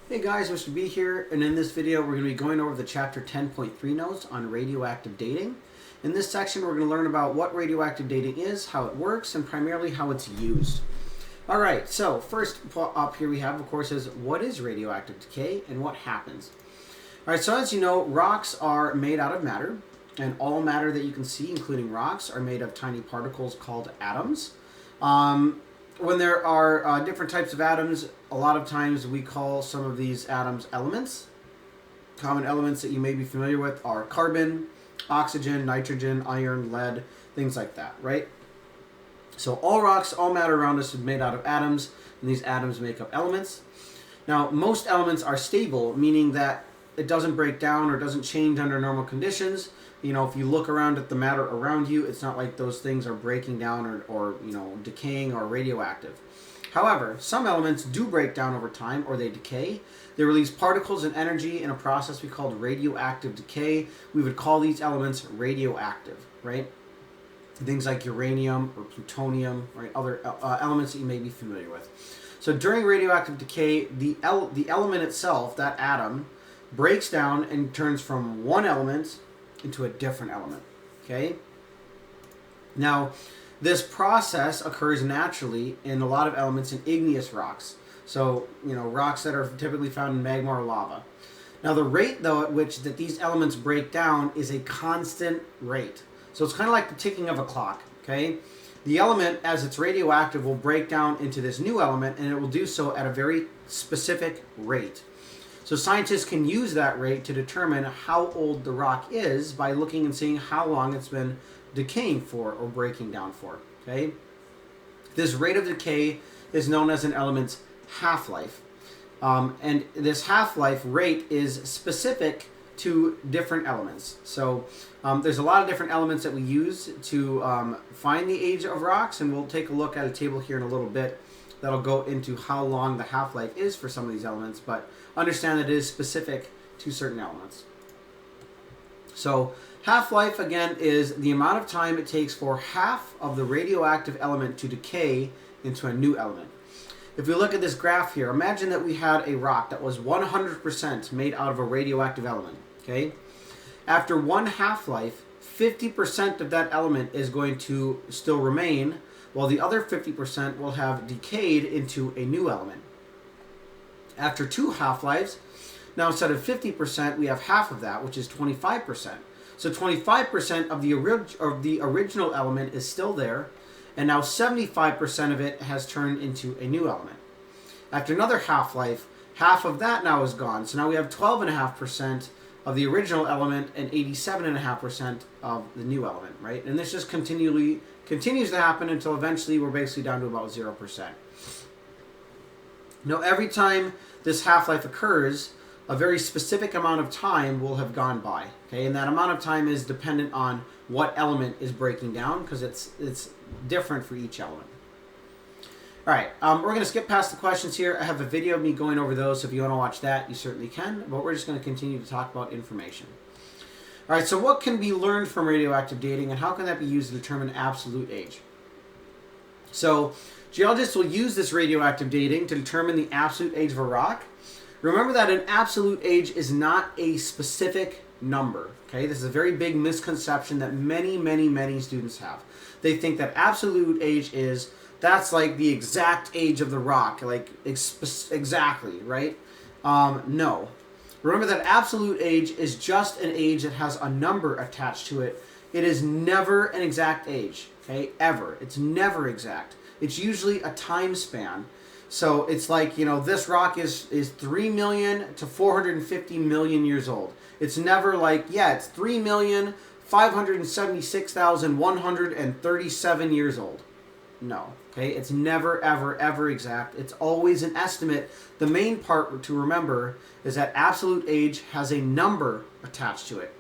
Hey guys, Mr. B here, and in this video we're going to be going over the chapter 10.3 notes on radioactive dating. In this section we're going to learn about what radioactive dating is, how it works, and primarily how it's used. Alright, so first up here we have, of course, is what is radioactive decay and what happens. Alright, so as you know, rocks are made out of matter, and all matter that you can see, including rocks, are made of tiny particles called atoms. When there are different types of atoms, a lot of times we call some of these atoms elements. Common elements that you may be familiar with are carbon, oxygen, nitrogen, iron, lead, things like that, right? So all rocks, all matter around us is made out of atoms, and these atoms make up elements. Now, most elements are stable, meaning that it doesn't break down or doesn't change under normal conditions. You know, if you look around at the matter around you, it's not like those things are breaking down or decaying or radioactive. However, some elements do break down over time, or they decay. They release particles and energy in a process we call radioactive decay. We would call these elements radioactive, right? Things like uranium or plutonium, right? Other elements that you may be familiar with. So during radioactive decay, the element itself, that atom, breaks down and turns from one element into a different element, okay? Now, this process occurs naturally in a lot of elements in igneous rocks. So, rocks that are typically found in magma or lava. Now, the rate, though, at which that these elements break down is a constant rate. So it's kind of like the ticking of a clock, okay? The element, as it's radioactive, will break down into this new element, and it will do so at a very specific rate. So scientists can use that rate to determine how old the rock is by looking and seeing how long it's been decaying for or breaking down for, okay? This rate of decay is known as an element's half-life. And this half-life rate is specific to different elements. So there's a lot of different elements that we use to find the age of rocks, and we'll take a look at a table here in a little bit that'll go into how long the half-life is for some of these elements, but understand that it is specific to certain elements. So half-life, again, is the amount of time it takes for half of the radioactive element to decay into a new element. If we look at this graph here, imagine that we had a rock that was 100% made out of a radioactive element, okay? After one half-life, 50% of that element is going to still remain, while the other 50% will have decayed into a new element. After two half-lives, now instead of 50%, we have half of that, which is 25%. So 25% of the original element is still there, and now 75% of it has turned into a new element. After another half-life, half of that now is gone. So now we have 12.5% of the original element and 87.5% of the new element, right? And this just continues to happen until eventually we're basically down to about 0%. Now, every time this half-life occurs, a very specific amount of time will have gone by, okay? And that amount of time is dependent on what element is breaking down, because it's different for each element. All right, we're going to skip past the questions here. I have a video of me going over those, so if you want to watch that, you certainly can, but we're just going to continue to talk about information. All right, so what can be learned from radioactive dating, and how can that be used to determine absolute age? So geologists will use this radioactive dating to determine the absolute age of a rock. Remember that an absolute age is not a specific number, okay? This is a very big misconception that many students have. They think that absolute age is, that's like the exact age of the rock, like exactly, right? No. Remember that absolute age is just an age that has a number attached to it. It is never an exact age, okay? Ever. It's never exact. It's usually a time span. So it's like, this rock is 3 million to 450 million years old. It's never like, it's 3,576,137 years old. No, okay? It's never, ever exact. It's always an estimate. The main part to remember is that absolute age has a number attached to it.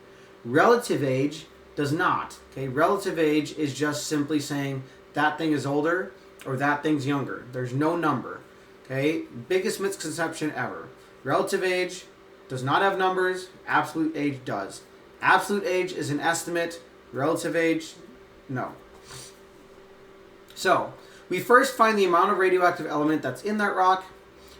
Relative age does not, okay? Relative age is just simply saying that thing is older or that thing's younger. There's no number, okay? Biggest misconception ever. Relative age does not have numbers. Absolute age does. Absolute age is an estimate. Relative age, no. So, we first find the amount of radioactive element that's in that rock,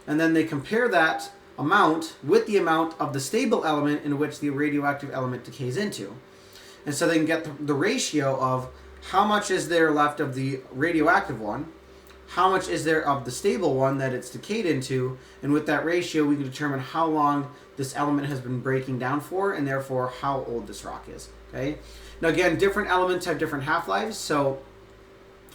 and then they compare that amount with the amount of the stable element in which the radioactive element decays into. And so they can get the ratio of how much is there left of the radioactive one, how much is there of the stable one that it's decayed into, and with that ratio we can determine how long this element has been breaking down for, and therefore how old this rock is. Okay. Now again, different elements have different half-lives. So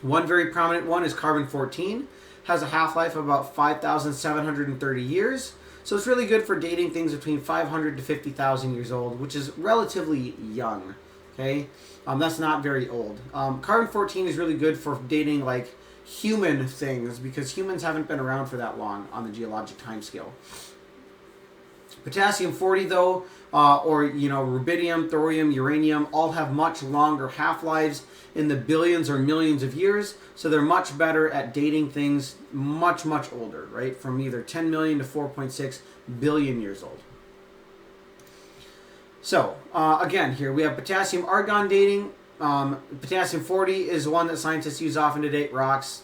one very prominent one is carbon-14, has a half-life of about 5,730 years. So it's really good for dating things between 500 to 50,000 years old, which is relatively young. Okay, that's not very old. Carbon-14 is really good for dating like human things, because humans haven't been around for that long on the geologic time scale. Potassium-40 though, or rubidium, thorium, uranium, all have much longer half-lives in the billions or millions of years, so they're much better at dating things much older, right? From either 10 million to 4.6 billion years old. So, again, here we have potassium-argon dating. Potassium-40 is one that scientists use often to date rocks.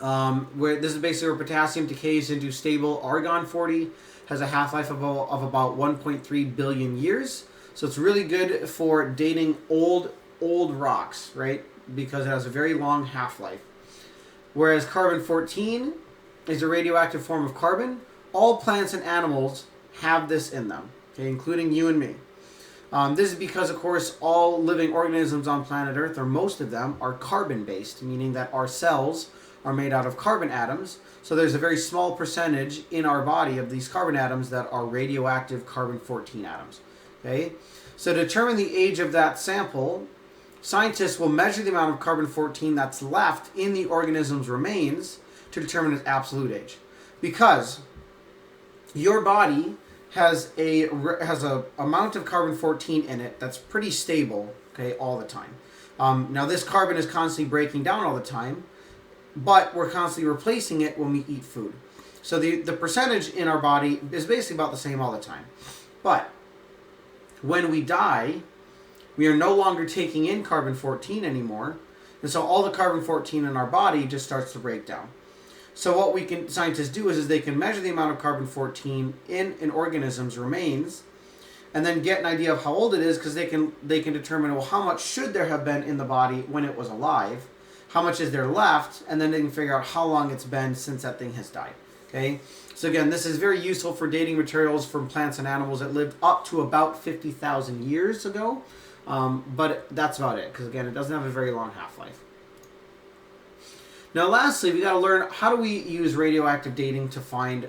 Where this is basically where potassium decays into stable argon-40, has a half-life of about 1.3 billion years. So it's really good for dating old rocks, right? Because it has a very long half-life. Whereas carbon-14 is a radioactive form of carbon. All plants and animals have this in them, okay, including you and me. This is because, of course, all living organisms on planet Earth, or most of them, are carbon-based, meaning that our cells are made out of carbon atoms. So there's a very small percentage in our body of these carbon atoms that are radioactive carbon-14 atoms. Okay? So to determine the age of that sample, scientists will measure the amount of carbon-14 that's left in the organism's remains to determine its absolute age. Because your body has a amount of carbon-14 in it that's pretty stable, okay, all the time. Now this carbon is constantly breaking down all the time, but we're constantly replacing it when we eat food. So the percentage in our body is basically about the same all the time. But when we die, we are no longer taking in carbon-14 anymore, and so all the carbon-14 in our body just starts to break down. So what scientists do is they can measure the amount of carbon-14 in an organism's remains, and then get an idea of how old it is, because they can determine, well, how much should there have been in the body when it was alive, how much is there left, and then they can figure out how long it's been since that thing has died. Okay, so again, this is very useful for dating materials from plants and animals that lived up to about 50,000 years ago, but that's about it, because again, it doesn't have a very long half-life. Now lastly, we got to learn, how do we use radioactive dating to find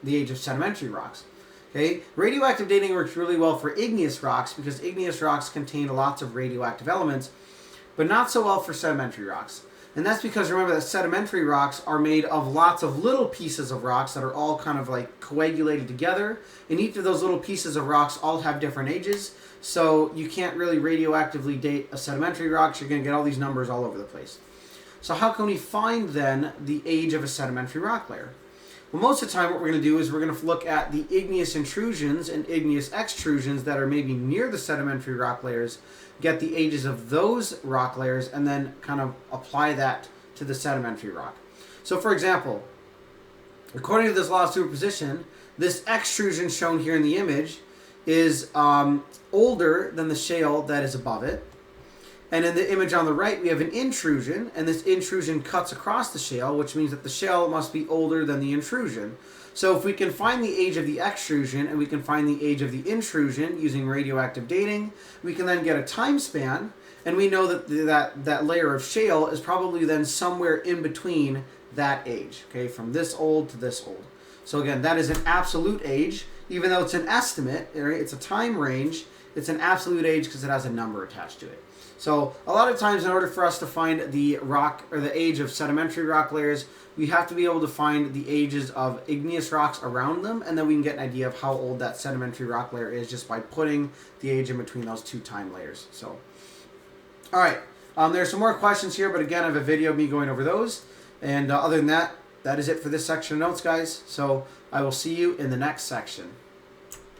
the age of sedimentary rocks? Okay, radioactive dating works really well for igneous rocks, because igneous rocks contain lots of radioactive elements, but not so well for sedimentary rocks. And that's because, remember, that sedimentary rocks are made of lots of little pieces of rocks that are all kind of like coagulated together, and each of those little pieces of rocks all have different ages, so you can't really radioactively date a sedimentary rock, so you're going to get all these numbers all over the place. So how can we find then the age of a sedimentary rock layer? Well, most of the time what we're going to do is we're going to look at the igneous intrusions and igneous extrusions that are maybe near the sedimentary rock layers, get the ages of those rock layers, and then kind of apply that to the sedimentary rock. So for example, according to this law of superposition, this extrusion shown here in the image is older than the shale that is above it. And in the image on the right, we have an intrusion, and this intrusion cuts across the shale, which means that the shale must be older than the intrusion. So if we can find the age of the extrusion and we can find the age of the intrusion using radioactive dating, we can then get a time span, and we know that that layer of shale is probably then somewhere in between that age, okay, from this old to this old. So again, that is an absolute age, even though it's an estimate, right? It's a time range, it's an absolute age because it has a number attached to it. So a lot of times, in order for us to find the rock or the age of sedimentary rock layers, we have to be able to find the ages of igneous rocks around them, and then we can get an idea of how old that sedimentary rock layer is just by putting the age in between those two time layers. So, all right, there's some more questions here, but again, I have a video of me going over those. And other than that, that is it for this section of notes, guys. So I will see you in the next section.